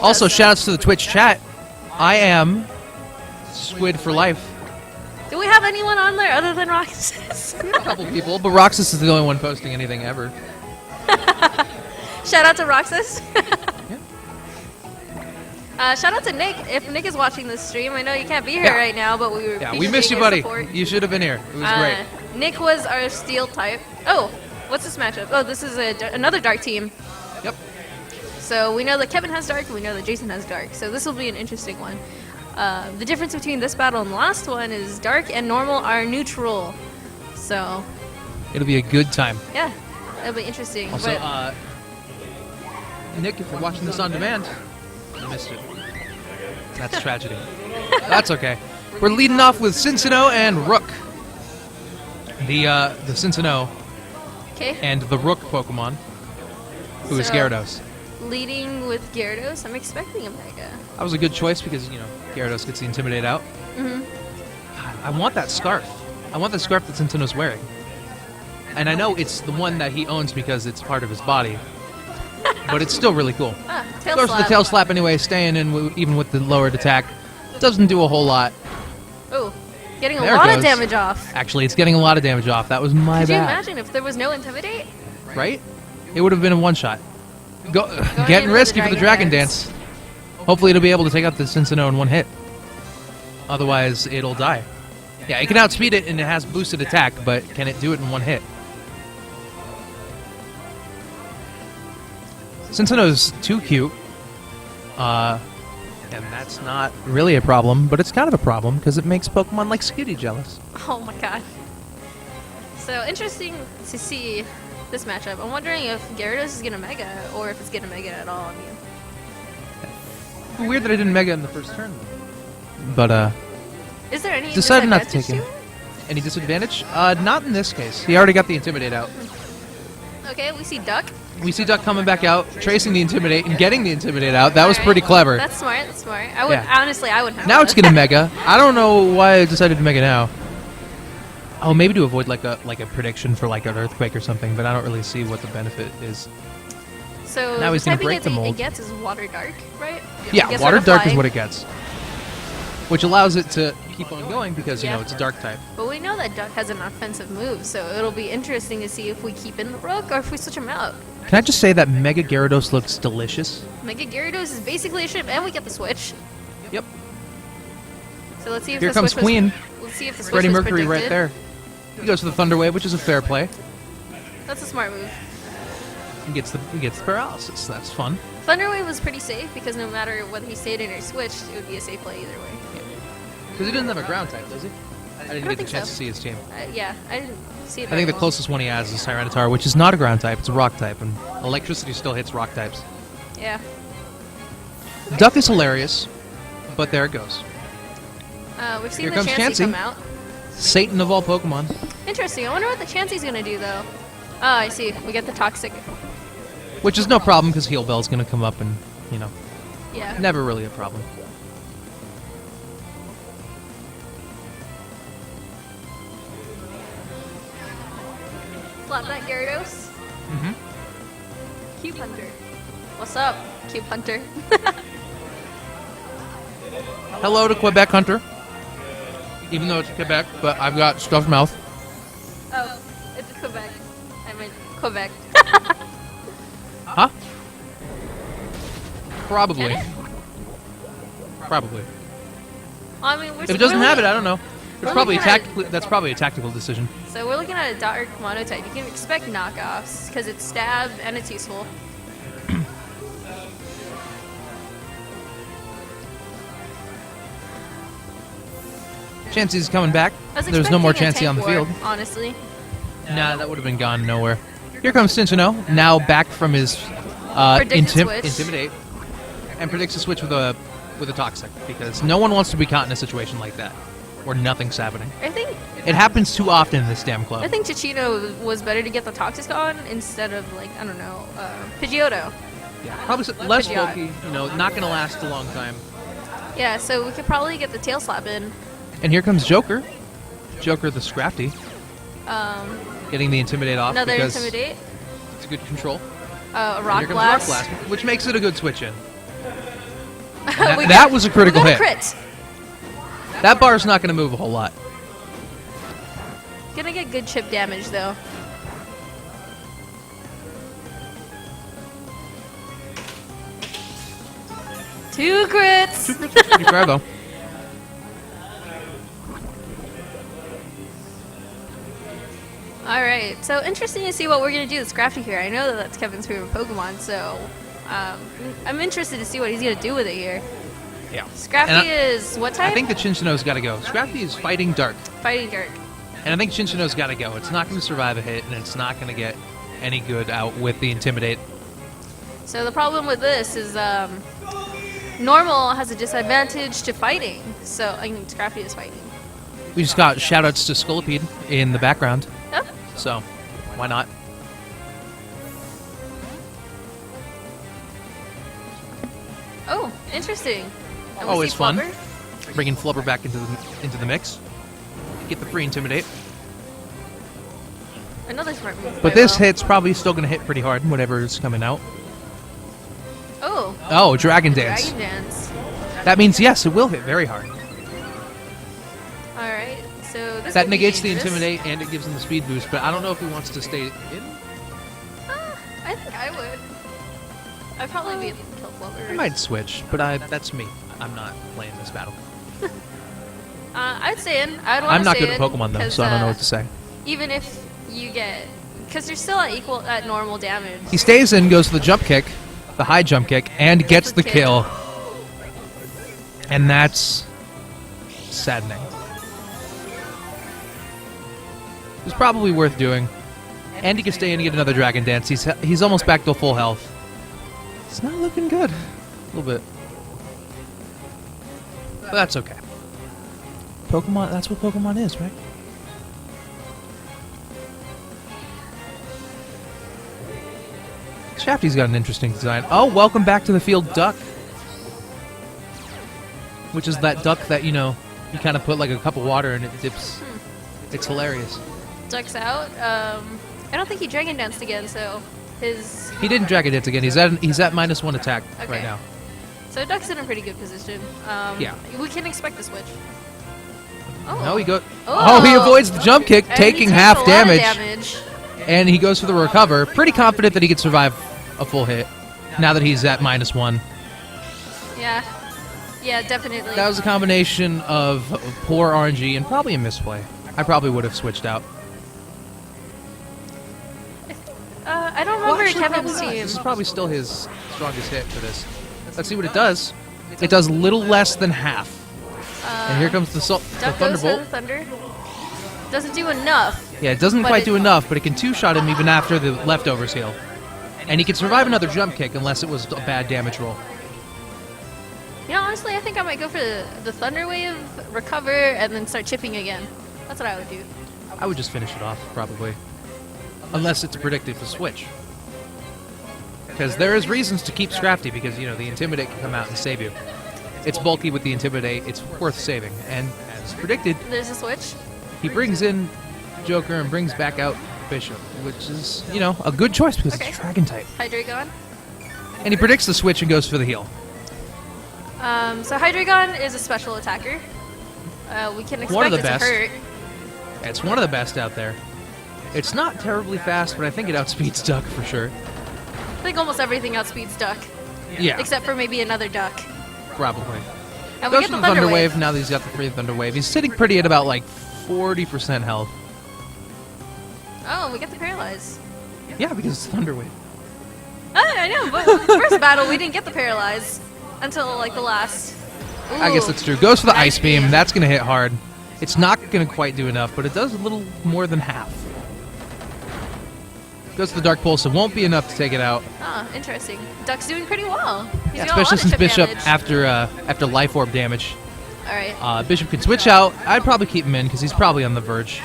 Also, shout-outs to the Twitch chat. I am Squid for life. Do we have anyone on there other than Roxas? A couple people, but Roxas is the only one posting anything ever. Shout out to Roxas. Yeah. Shout out to Nick. If Nick is watching this stream, I know you can't be here right now, but we missed you, buddy. You should have been here. It was great. Nick was our steel type. Oh, what's this matchup? Oh, this is another dark team. Yep. So we know that Kevin has dark, and we know that Jason has dark. So this will be an interesting one. The difference between this battle and the last one is dark and normal are neutral. So it'll be a good time. Yeah, it'll be interesting. Also, Nick, if you're watching this on demand, you missed it. That's tragedy. That's okay. We're leading off with Cincinnati and Rook. The Cincinnati and the Rook Pokemon, who is Gyarados. Leading with Gyarados, I'm expecting a Mega. That was a good choice because, you know, Gyarados gets the Intimidate out. Mm-hmm. God, I want that scarf. I want the scarf that Cincinnati's wearing. And I know it's the one that he owns because it's part of his body. But it's still really cool. Tail Goes slap. for the tail slap anyway, staying in even with the lowered attack. Doesn't do a whole lot. Oh, getting a lot of damage off. Actually, it's getting a lot of damage off. That was my bad. Could you imagine if there was no Intimidate? Right? It would have been a one-shot. Getting risky for the Dragon Dance. Hopefully it'll be able to take out the Cincinnati in one hit. Otherwise, it'll die. Yeah, it can outspeed it and it has boosted attack, but can it do it in one hit? Cincinnati's too cute. And that's not really a problem, but it's kind of a problem because it makes Pokemon like Skitty jealous. Oh my god. So interesting to see this matchup. I'm wondering if Gyarados is going to Mega or if it's going to Mega at all. I mean, weird that I didn't Mega in the first turn. But, is there any decided not to take him? Any disadvantage? Not in this case. He already got the Intimidate out. Okay, we see Duck. We see Duck coming back out, tracing the Intimidate, and getting the Intimidate out. That was pretty clever. That's smart, that's smart. I would, honestly, I would have Now it's going to Mega. I don't know why I decided to Mega now. Oh, maybe to avoid like a prediction for like an earthquake or something, but I don't really see what the benefit is. So now he's going to break the mold. It gets is Water Dark, right? Yeah, Water Dark is what it gets. Which allows it to keep on going because, you know, it's a Dark type. But we know that Duck has an offensive move, so it'll be interesting to see if we keep in the Rook or if we switch him out. Can I just say that Mega Gyarados looks delicious? Mega Gyarados is basically a ship, and we get the switch. Yep. So let's see if Here comes Queen. Let's see if the switch Freddie was Mercury predicted. right there. He goes for the Thunder Wave, which is a fair play. That's a smart move. He gets the paralysis. That's fun. Thunder Wave was pretty safe because no matter whether he stayed in or switched, it would be a safe play either way. Because he doesn't have a ground type, does he? I didn't get the chance to see his team. Yeah, I didn't see it. I think the closest one he has is Tyranitar, which is not a ground type, it's a rock type, and electricity still hits rock types. Yeah. Duck is hilarious, but there it goes. We've seen Here the comes Chansey come Chansey. out. Satan of all Pokemon. Interesting. I wonder what the Chansey's gonna do though. Oh, I see. We get the Toxic. Which is no problem because Heal Bell's going to come up and, you know, Yeah. never really a problem. Slap that Gyarados. Mm-hmm. Cube Hunter. What's up, Cube Hunter? Hello to Quebec Hunter. Even though it's Quebec, but I've got stuffed mouth. Oh, it's Quebec. I meant Quebec. Huh? Probably. Probably. I mean, If it doesn't really, have it, I don't know. It's we're probably looking that's probably a tactical decision. So we're looking at a dark monotype. You can expect knockoffs because it's stab and it's useful. Chansey's coming back. I was There's no more expecting a Chansey on the tank field. war, honestly. Nah, that would have been gone nowhere. Here comes Cincinnati, now back from his Intimidate, and predicts a switch with a Toxic, because no one wants to be caught in a situation like that, where nothing's happening. I think It happens too often in this damn club. I think Chichino was better to get the Toxic on instead of, like, I don't know, Pidgeotto. Yeah, probably less Pidgeot. bulky, you know, not going to last a long time. Yeah, so we could probably get the Tail Slap in. And here comes Joker. Joker the Scrafty, getting the Intimidate off Another because Intimidate. it's a good control. A And Rock here comes Blast. Rock Blast, which makes it a good switch in. That was a critical we hit. got a crit. That bar's not going to move a whole lot. Gonna get good chip damage though. Two crits. Pretty fair, though. All right, so interesting to see what we're gonna do with Scrafty here. I know that that's Kevin's favorite Pokemon, so I'm interested to see what he's gonna do with it here. Yeah. Scrafty is what type? I think the Chinchino's got to go. Scrafty is fighting dark. Fighting Dark. And I think Chinchino's got to go. It's not going to survive a hit, and it's not going to get any good out with the Intimidate. So the problem with this is Normal has a disadvantage to fighting, so I mean Scrafty is fighting. We just got shoutouts to Scolipede in the background, Oh, so why not? oh, interesting. And we Always see fun. Flubber. Bringing Flubber back into the mix. Get the free Intimidate. Another smart move. But by this Will. hit's probably still going to hit pretty hard, whatever is coming out. Oh, Oh, Dragon Dance. Dragon Dance. That means, yes, it will hit very hard. All right, so this That could be negates the dangerous. Intimidate, and it gives him the speed boost, but I don't know if he wants to stay in. I think I would. I'd probably be able to kill Flubber. I might switch, but that's me. I'm not playing this battle. I'd stay in. I'd want to I'm not stay good at in, Pokemon, though, 'cause, so I don't know what to say. Even if you get, because you're still at normal damage. He stays in, goes for the jump kick, the high jump kick, and gets the kill. And that's saddening. It's probably worth doing. And he can stay in and get another Dragon Dance. He's almost back to full health. It's not looking good. A little bit. But that's okay. Pokemon, that's what Pokemon is, right? Shafty's got an interesting design. Oh, welcome back to the field, Duck. Which is that duck that, you know, you kind of put like a cup of water and it dips. It's hilarious. Ducks out. I don't think he Dragon Danced again, so his. He didn't Dragon Dance again. He's at -1 attack Okay. right now. So Duck's in a pretty good position. Yeah. We can expect a switch. Oh. No, he go. Oh, he avoids the jump kick, And taking he takes half a lot of damage, and he goes for the recover. Pretty confident that he could survive a full hit. Now that he's at -1. Yeah. Yeah, definitely. That was a combination of poor RNG and probably a misplay. I probably would have switched out. I don't remember Kevin's team. This is probably still his strongest hit for this. Let's see what it does. It does little less than half. And here comes the Duck goes for the Thunderbolt. Thunder. Doesn't do enough. Yeah, it doesn't But quite it- do enough, but it can two-shot him even after the leftovers heal. And he can survive another jump kick unless it was a bad damage roll. You know, honestly, I think I might go for the Thunder Wave, recover, and then start chipping again. That's what I would do. I would just finish it off, probably. Unless it's predicted to switch. Because there is reasons to keep Scrafty, because, you know, the Intimidate can come out and save you. It's bulky with the Intimidate, it's worth saving. And as predicted, There's a switch. he brings in Joker and brings back out Bishop, which is, you know, a good choice because Okay. it's Dragon type. Hydreigon. And he predicts the switch and goes for the heal. So Hydreigon is a special attacker. We can One of expect the it best. to hurt. It's one of the best out there. It's not terribly fast, but I think it outspeeds Duck for sure. I think almost everything outspeeds Duck, Yeah, except for maybe another Duck. probably. And we Goes get for the Thunder Wave. Now that he's got the free Thunder Wave. He's sitting pretty at about like 40% health. Oh, we get the Paralyze. Yeah, because it's Thunder Wave. Oh, I know, but first battle we didn't get the Paralyze until like the last. I guess Ooh. that's true. Goes for the Ice Ice Beam. Beam. That's going to hit hard. It's not going to quite do enough, but it does a little more than half. Goes to the Dark Pulse. It won't be enough to take it out. Ah, interesting. Duck's doing pretty well. He's Yeah, doing a lot especially of since chip Bishop, damage. after Life Orb damage, All right. Bishop can switch out. I'd probably keep him in because he's probably on the verge.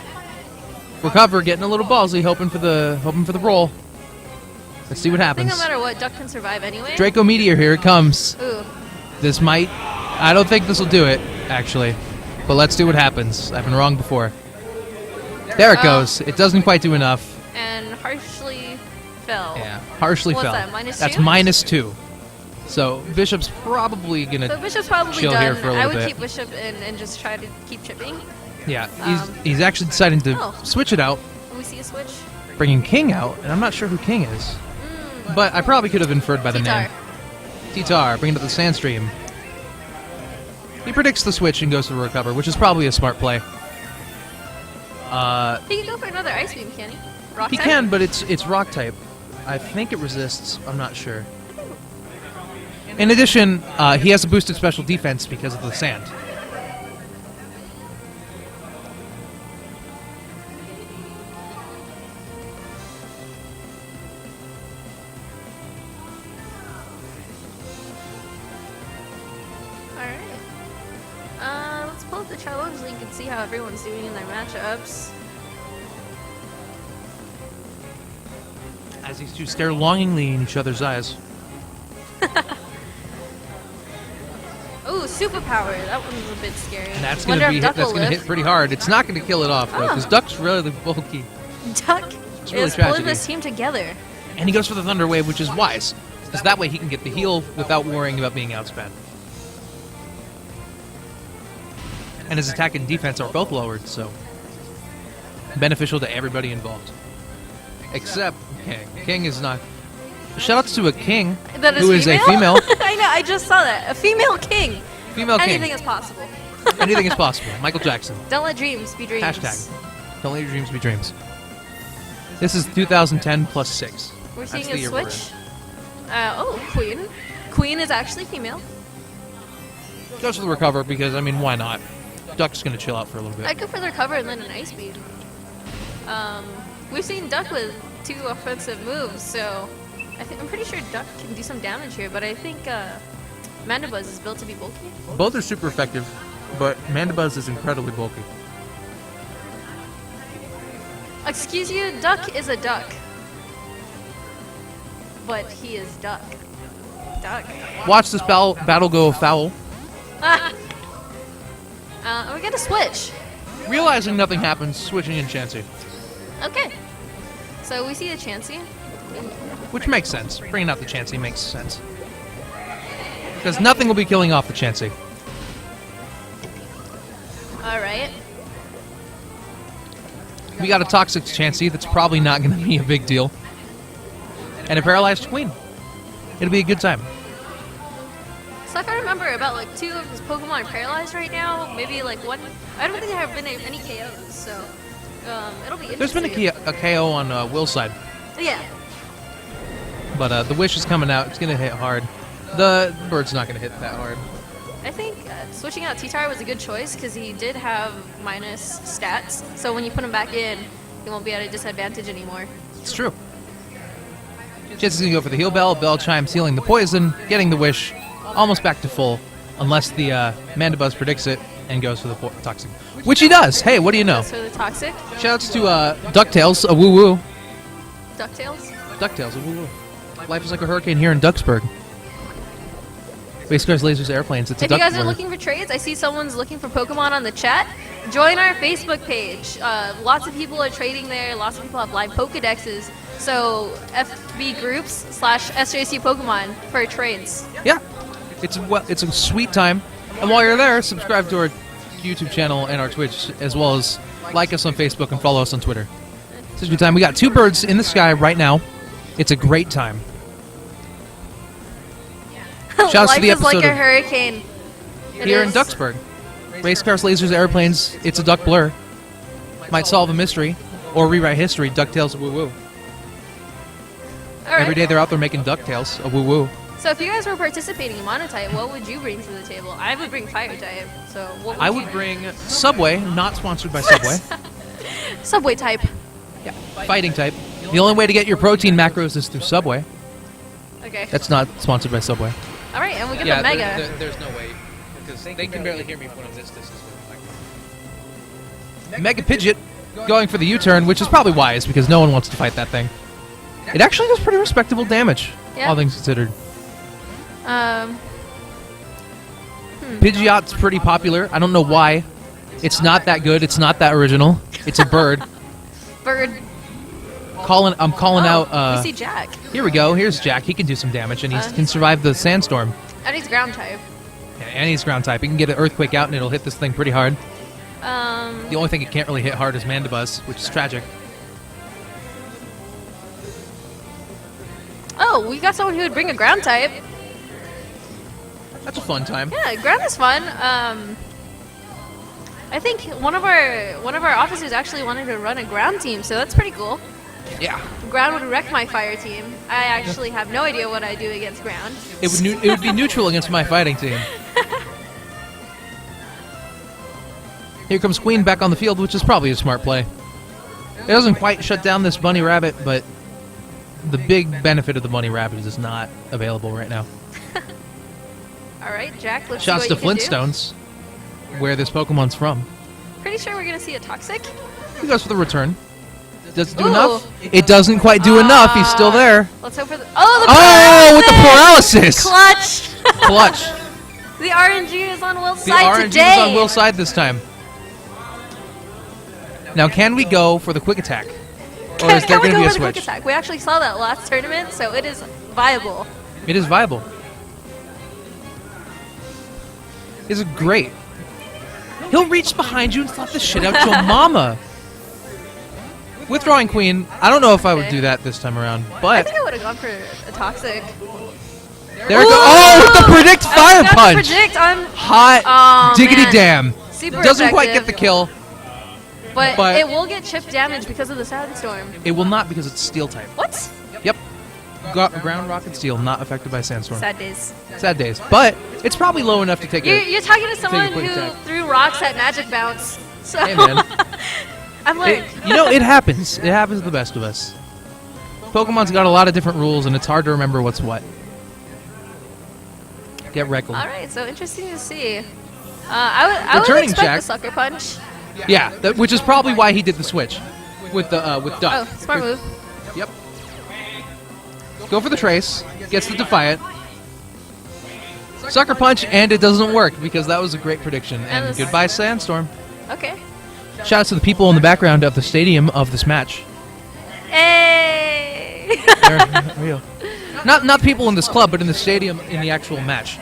Recover, getting a little ballsy, hoping for the roll. Let's see what I think happens. no matter what, Duck can survive anyway. Draco Meteor, here it comes. Ooh. This might... I don't think this will do it, actually. But let's see what happens. I've been wrong before. There it Oh. goes. It doesn't quite do enough. And harshly fell. Yeah, harshly What's fell. that, -2? That's -2. So Bishop's probably gonna So Bishop's probably chill done. here for a I little would bit. keep Bishop in and just try to keep chipping. Yeah, he's actually deciding to Oh. switch it out, Can we see a switch? bringing King out, and I'm not sure who King is. But I probably could have inferred by the T-Tar. name. T-Tar, bringing up the Sandstream. He predicts the switch and goes to recover, which is probably a smart play. He can go for another Ice Beam, can he? Rock He type? can, but it's rock type. I think it resists. I'm not sure. In addition, he has a boosted special defense because of the sand. Alright. Let's pull up the challenge link and see how everyone's doing in their matchups. As these two stare longingly in each other's eyes. Ooh, superpower. That one's a bit scary. And that's Wonder gonna if be Duck that's will gonna hit lift. pretty hard. It's not gonna kill it off though, because Oh. Duck's really bulky. Duck really is tragedy. pulling this team together. And he goes for the Thunder Wave, which is wise. Because that way he can get the heal without worrying about being outspent. And his attack and defense are both lowered, so beneficial to everybody involved. Except King. King is not. Shoutouts to a king That is who is a female. I know, I just saw that. A female king. Female king. Anything is possible. Anything is possible. Michael Jackson. Don't let dreams be dreams. Hashtag. Don't let your dreams be dreams. This is 2010 plus 6. We're That's seeing the a year we're switch. Oh, Queen. Queen is actually female. in. Goes for the recover because, I mean, why not? Duck's going to chill out for a little bit. I'd go for the recover and then an Ice Beam. We've seen Duck with 2 offensive moves, so I'm pretty sure Duck can do some damage here, but I think Mandibuzz is built to be bulky. Both are super effective, but Mandibuzz is incredibly bulky. Excuse you, Duck is a duck. But he is Duck. Duck. Watch this battle go foul. We get a switch. Realizing nothing happens, switching in Chansey. Okay. So we see a Chansey. Which makes sense. Bringing out the Chansey makes sense. Because nothing will be killing off the Chansey. Alright. We got a Toxic Chansey that's probably not going to be a big deal. And a Paralyzed Queen. It'll be a good time. So if I remember, about like 2 of his Pokemon are paralyzed right now. Maybe like 1. I don't think there have been any KOs, so it'll be interesting. There's been a KO on Will's side. Yeah. But the Wish is coming out. It's going to hit hard. The Bird's not going to hit that hard. I think switching out T-Tar was a good choice because he did have minus stats. So when you put him back in, he won't be at a disadvantage anymore. It's true. Chansey's going to go for the Heal Bell. Bell Chime sealing the poison, getting the Wish almost back to full, unless the Mandibuzz predicts it and goes for the Toxic. Which he does! Hey, what do you know? Goes for the Toxic. Shoutouts to DuckTales, a woo-woo. DuckTales. DuckTales, a woo-woo. Life is like a hurricane here in Ducksburg. Base cars, lasers, airplanes. It's a If you guys duck are looking for trades, I see someone's looking for Pokemon on the chat. Join our Facebook page. Lots of people are trading there. Lots of people have live Pokedexes. So FB groups / SJSU Pokemon for trades. Yeah, it's a sweet time. And while you're there, subscribe to our YouTube channel and our Twitch, as well as like us on Facebook and follow us on Twitter. It's a good time. We got 2 birds in the sky right now. It's a great time. Shouts Life to the is like episode a of hurricane. It here in is. Ducksburg. Race cars, lasers, airplanes. It's a duck blur. Might solve a mystery or rewrite history. DuckTales, a woo-woo. All right. Every day they're out there making DuckTales, a woo-woo. So if you guys were participating in Monotype, what would you bring to the table? I would bring Fire type. So what would I you would bring Subway, not sponsored by Subway. Subway type. Yeah, fighting type. The only way to get your protein macros is through Subway. Okay. That's not sponsored by Subway. All right, and we get the Mega. There's no way, because they can barely hear me when I'm this distance. Mega Pidgeot going for the U-turn, which is probably wise, because no one wants to fight that thing. It actually does pretty respectable damage, Yeah. all things considered. Um, Pidgeot's pretty popular. I don't know why. It's not that good. It's not that original. It's a bird. Bird. I'm calling out. we see Jack. Here we go. Here's Jack. He can do some damage, and he can survive the sandstorm. And he's ground type. And he's ground type. He can get an earthquake out, and it'll hit this thing pretty hard. Um, The only thing it can't really hit hard is Mandibuzz, which is tragic. oh, we got someone who would bring a ground type. That's a fun time. Yeah, ground is fun. I think one of our officers actually wanted to run a ground team, so that's pretty cool. Yeah. Ground would wreck my fire team. I actually have no idea what I do against ground. It would be neutral against my fighting team. Here comes Queen back on the field, which is probably a smart play. It doesn't quite shut down this bunny rabbit, but the big benefit of the bunny rabbit is it's not available right now. All right, Jack. Let's Shouts see to what you can do. Flintstones, where this Pokemon's from. Pretty sure we're gonna see a toxic. He goes for the return. Does it do Ooh. enough? It doesn't quite do enough. He's still there. Let's hope for the With the paralysis! Clutch. Clutch. The RNG is on Will's The side RNG today. is on Will's side this time. Now, can we go for the quick attack? Or is there Can we going to go be a for the quick switch? attack? We actually saw that last tournament, so it is viable. It is viable. Is great. He'll reach behind you and slap the shit out your mama. Withdrawing Queen, I don't know if I would do that this time around, I but think I would have gone for a toxic. there it goes. Oh, with the predict fire punch! Predict on Hot Oh, diggity man. damn. super Doesn't quite effective, get the kill. but it will get chip damage because of the sandstorm. It will not because it's steel type. What? Yep. Ground, rock, and steel, not affected by sandstorm. Sad days. Sad days. But it's probably low enough to take You're talking to someone quick who attack. threw rocks at Magic Bounce. So Hey, man. I'm like, it happens. It happens to the best of us. Pokemon's got a lot of different rules, and it's hard to remember what's what. Get wrecked. all right, so interesting to see. I would Returning expect Jack. the sucker punch. Yeah, which is probably why he did the switch with Duck. Oh, smart move. Yep. Go for the trace. Gets the Defiant. Sucker punch, and it doesn't work because that was a great prediction. And this- goodbye, Sandstorm. Okay. Shout out to the people in the background of the stadium of this match. Hey. There we go. Not people in this club, but in the stadium in the actual match.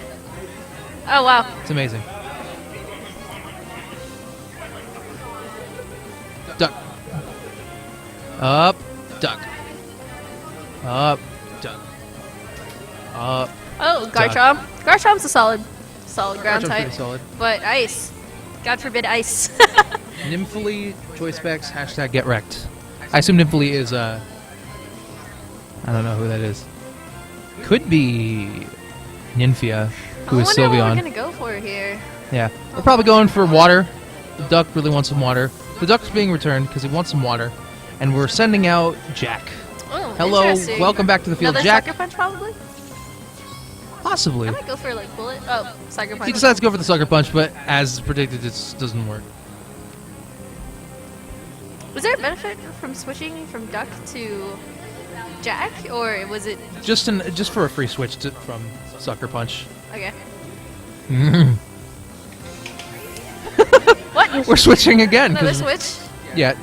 Oh wow. It's amazing. Duck. Up. Duck. Up. Duck. Up. Oh, Garchomp. Garchomp's a solid ground Garchomp's type. pretty solid. But ice. God forbid ice. Nymphly, choice specs, hashtag get wrecked. I assume Nymphly is, I don't know who that is. Could be Nymphia, who is I wonder what Sylveon. we're gonna go for here. Yeah, we're probably going for water. The duck really wants some water. The duck's being returned because he wants some water. And we're sending out Jack. Oh, Hello, interesting. welcome back to the field, Another Jack. sucker punch, probably. Possibly. I might go for like bullet. Oh, sucker punch. He decides to go for the sucker punch, but as predicted, it doesn't work. Was there a benefit from switching from Duck to Jack, or was it Just for a free switch from sucker punch. okay? What? We're switching again. Another 'cause- switch? Yeah,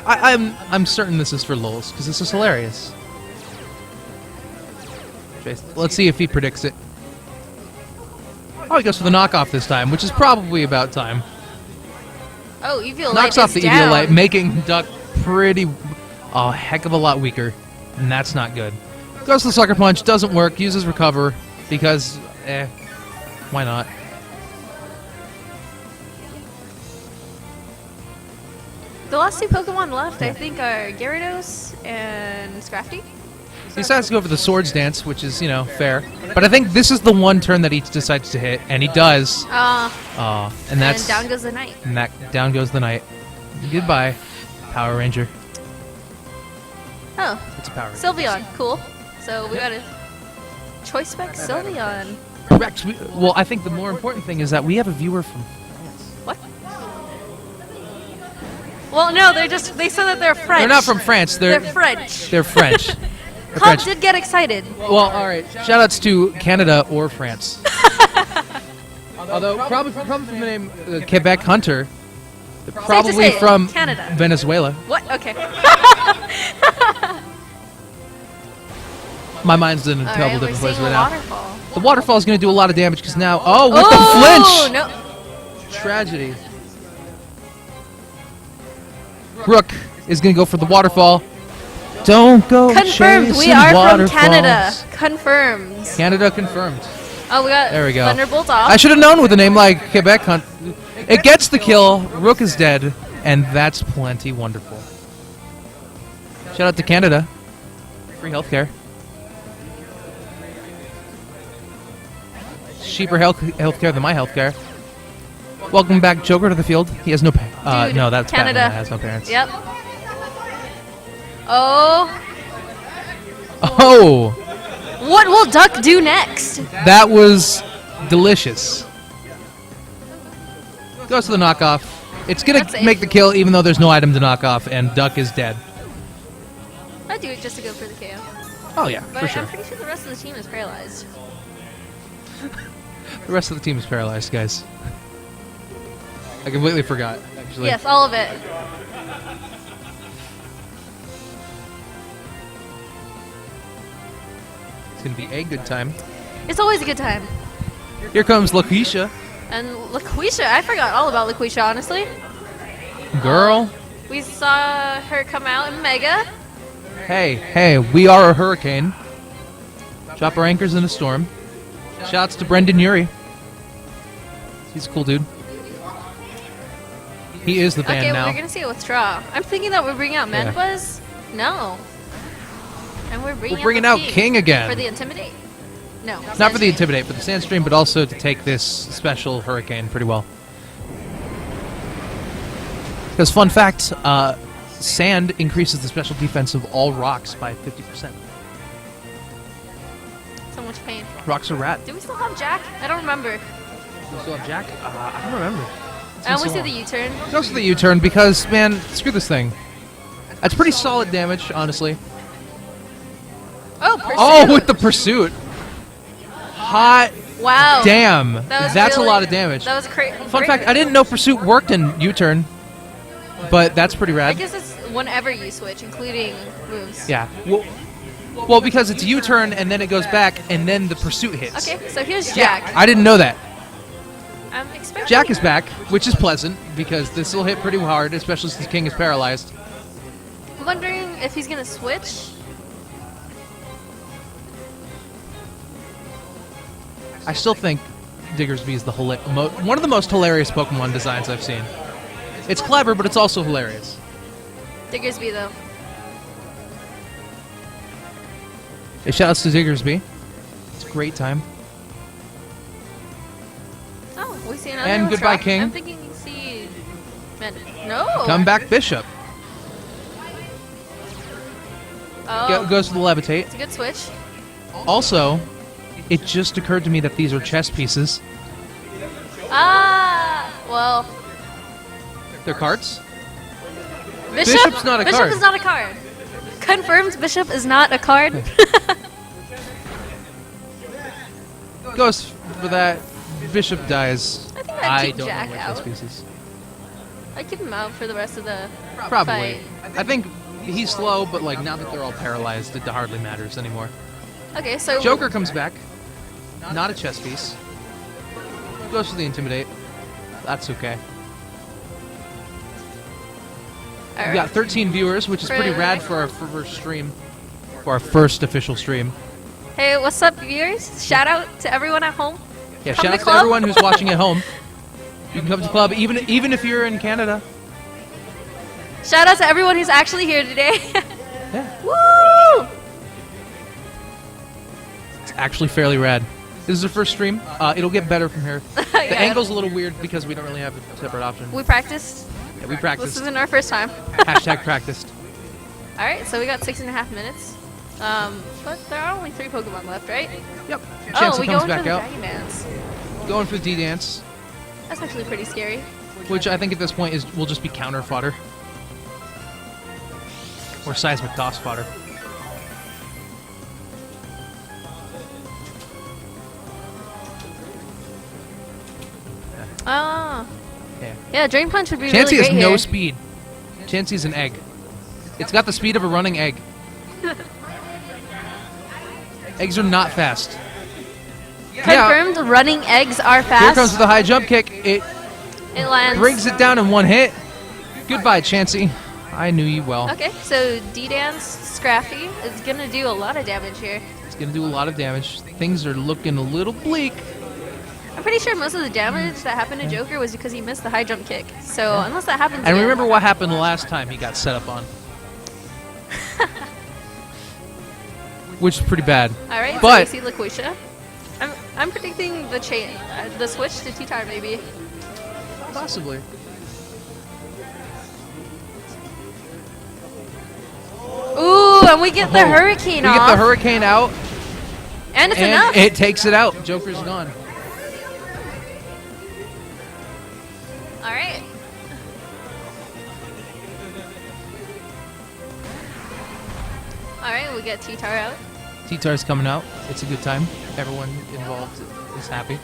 I'm certain this is for lulz because this is hilarious. Let's see if he predicts it. Oh, he goes for the knockoff this time, which is probably about time. Oh, Eviolite Knocks off is the down. Eviolite, making Duck a heck of a lot weaker, and that's not good. Goes to the sucker punch, doesn't work. Uses recover because, why not? The last two Pokemon left, I think, are Gyarados and Scrafty. He decides to go for the Swords Dance, which is, fair. But I think this is the one turn that he decides to hit, and he does. And that's down goes the knight. And down goes the knight. Goodbye, Power Ranger. Oh, It's a Power Ranger. Sylveon, cool. So we got a choice spec Sylveon. Correct. Well, I think the more important thing is that we have a viewer from France. What? Well, no, they said that they're French. They're not from France. They're French. They're French. They're Club French. did get excited. Well, all right. Shoutouts to Canada or France. Although probably from the name Quebec Hunter, they're probably say it, from Canada. Venezuela. What? Okay. My mind's in a All terrible right, we're different place seeing right a now. waterfall. The waterfall is going to do a lot of damage because now... Oh, with Oh, the flinch! no. Tragedy. Rook is going to go for the waterfall. Don't go Confirmed. We chasing are waterfalls. from Canada. Confirmed. Canada confirmed. Oh, we got There we go. Thunderbolt off. I should have known with a name like Quebec. It gets the kill. Rook is dead. And that's plenty wonderful. Shout out to Canada. Free healthcare. Cheaper healthcare than my healthcare. Welcome back, Joker, to the field. He has no Dude, no, that's Canada. Batman that has no parents. Yep. Oh. Oh! What will Duck do next? That was delicious. Goes to the knockoff. It's going That's to safe. make the kill even though there's no item to knock off, and Duck is dead. I'd do it just to go for the KO. Oh, yeah, But for sure. I'm pretty sure the rest of the team is paralyzed. The rest of the team is paralyzed, guys. I completely forgot, actually. Yes, all of it. It's going to be a good time. It's always a good time. Here comes Lakeisha. And LaQuisha, I forgot all about LaQuisha, honestly. Girl. We saw her come out in Mega. Hey, we are a hurricane. Drop our anchors in a storm. Shouts to Brendan Urie. He's a cool dude. He is the band Okay, now. we're gonna see it with Straw. I'm thinking that we're bringing out Yeah. Manbuzz. No. And we're bringing out King again. For the Intimidate. No. Not for the Sandstream. Intimidate, but the Sandstream, but also to take this special Hurricane pretty well. Because, fun fact, Sand increases the special defense of all rocks by 50%. So much pain. Rocks are rad. Do we still have Jack? I don't remember. You still have Jack? I don't remember. It's been I only so see long. the U-turn. Goes to the U-turn because, man, screw this thing. That's pretty solid damage, honestly. Oh, Pursuit. Oh, with the Pursuit. Hot Wow. damn. That was That's really- a lot of damage. That was crazy. Fun fact, I didn't know Pursuit worked in U-turn, but that's pretty I rad. guess it's whenever you switch, including moves. Yeah. Well, because it's U-turn and then it goes back and then the Pursuit hits. Okay, so here's Jack. I didn't know that. I'm expecting. Jack is back, which is pleasant because this will hit pretty hard, especially since King is paralyzed. I'm wondering if he's gonna switch. I still think Diggersby is the one of the most hilarious Pokemon designs I've seen. It's clever, but it's also hilarious. Diggersby though. Hey, shoutouts to Diggersby. It's a great time. Oh, we see another. And one goodbye, drop. King. I'm thinking you see. Man, no. Come back, Bishop. Oh, Goes to the Levitate. it's a good switch. Also, it just occurred to me that these are chess pieces. Ah, well, They're cards. Bishop. Bishop's not a Bishop card. is not a card. Confirmed. Bishop is not a card. Goes for that. Bishop dies. I think I'd keep don't Jack know what chess out. pieces. I keep him out for the rest of the Probably. fight. I think he's slow, but like now that they're all paralyzed, it hardly matters anymore. Okay, so Joker comes back. Not a chess piece. Goes for the Intimidate. That's okay. All We got right. 13 viewers, which is pretty rad for our first stream. For our first official stream. Hey, what's up, viewers? Shout out to everyone at home. Yeah, Come shout to out to club. everyone who's watching at home. You can come to the club, even if you're in Canada. Shout out to everyone who's actually here today. Yeah, Woo! it's actually fairly rad. This is our first stream. It'll get better from here. The Yeah. angle's a little weird because we don't really have a separate option. We practiced. Yeah, we This practiced. isn't our first time. Hashtag practiced. All right, so we got 6.5 minutes. But there are only 3 Pokemon left, right? Yep. Oh, Chansey we go comes into back the out. Dragon Dance. Going for the D-Dance, That's actually pretty scary. which I think at this point will just be counter fodder. Or seismic toss fodder. Oh. Yeah. Yeah, Drain Punch would be Chansey really has great no here. speed. Chansey's an egg. It's got the speed of a running egg. Eggs are not fast. Confirmed, running eggs are fast. Here comes the high jump kick. It lands. brings it down in one hit. Goodbye, Chansey. I knew you well. Okay, so D-Dance Scrappy is going to do a lot of damage here. It's going to do a lot of damage. Things are looking a little bleak. I'm pretty sure most of the damage that happened to Joker was because he missed the high jump kick. So unless that happens And again, remember what happened last time he got set up on. Which is pretty bad. All right, But so we see LaQuisha. I'm predicting the switch to T-Tar maybe. possibly. Ooh, and we get the hurricane off. We get the hurricane out, and it's and enough. it takes it out. Joker's gone. All right. All right, we get T-Tar out. T-Tar's coming out. It's a good time. Everyone involved is happy.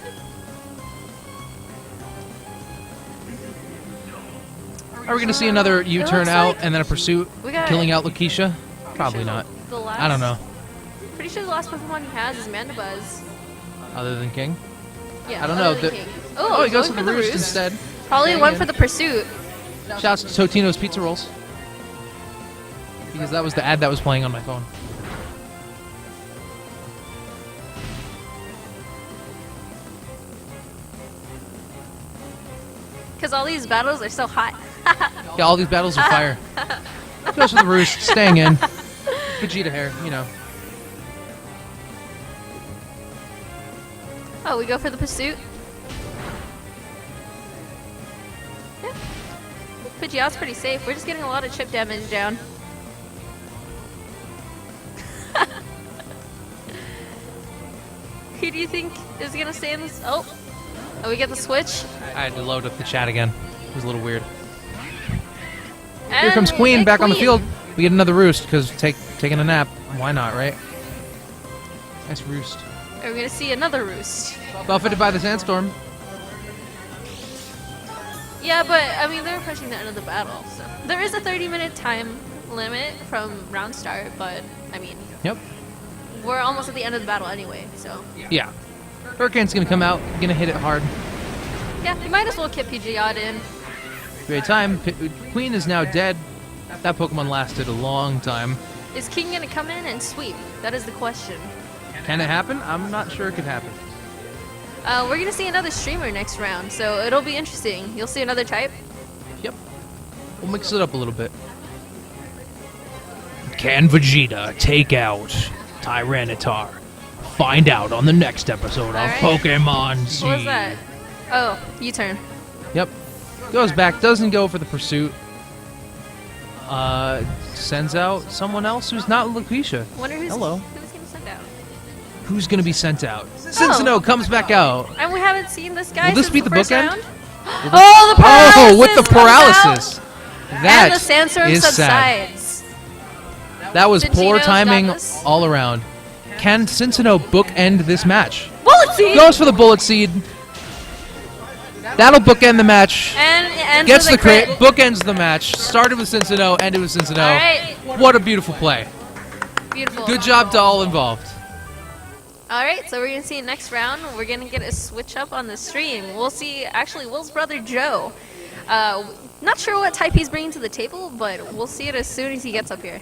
Are we going to see another U-turn looks out like and then a pursuit we got- killing out Lakeisha? Probably not. The last, I don't know. Pretty sure the last Pokemon he has is Mandibuzz. Other than King? Yeah. I don't know. other than King. Oh, he goes for going the roost instead. Probably Dang went it. for the pursuit. Shouts to Totino's Pizza Rolls. Because that was the ad that was playing on my phone. Because all these battles are so hot. Yeah, all these battles are fire. Goes for the roost, staying in. Vegeta hair, you know. Oh, we go for the pursuit. Yeah. Pidgeot's pretty safe. We're just getting a lot of chip damage down. Who do you think is going to stay in this? Oh, we get the switch. I had to load up the chat again. It was a little weird. Here And comes we Queen get back on the Queen. field. We get another roost because taking a nap. Why not, right? Nice roost. Are we going to see another roost? Buffeted by the sandstorm. Yeah, but, I mean, they're approaching the end of the battle, so. There is a 30-minute time limit from round start, but, I mean, Yep. we're almost at the end of the battle anyway, so. Yeah. Hurricane's gonna come out, gonna hit it hard. Yeah, you might as well keep Pidgeot in. Great time. Queen is now dead. That Pokemon lasted a long time. Is King going to come in and sweep? That is the question. Can it happen? I'm not sure it could happen. We're going to see another streamer next round, so it'll be interesting. You'll see another type. Yep. We'll mix it up a little bit. Can Vegeta take out Tyranitar? Find out on the next episode of Alright. Pokemon Z. What was that? Oh, U-turn. Yep. Goes back, doesn't go for the pursuit. Sends out someone else who's not Lakeisha. Wonder who's Hello. who's going to send out. Who's gonna be sent out? Cincinnati comes back out. And we haven't seen this guy Will this since be the the first bookend? round. Oh, the paralysis! Oh, with the comes paralysis. out, That and the sandstorm is sad. subsides. That was poor Vegito's timing got this. all around. Can Cincinnati bookend this match? Bullet seed! Goes for the bullet seed. That'll bookend the match. And it ends Gets with the a crit. Bookends the match. Started with Cincinnati, ended with Cincinnati. All right. What a beautiful play. Beautiful. Good job to all involved. Alright, so we're going to see next round. We're going to get a switch up on the stream. We'll see, actually, Will's brother Joe. Not sure what type he's bringing to the table, but we'll see it as soon as he gets up here.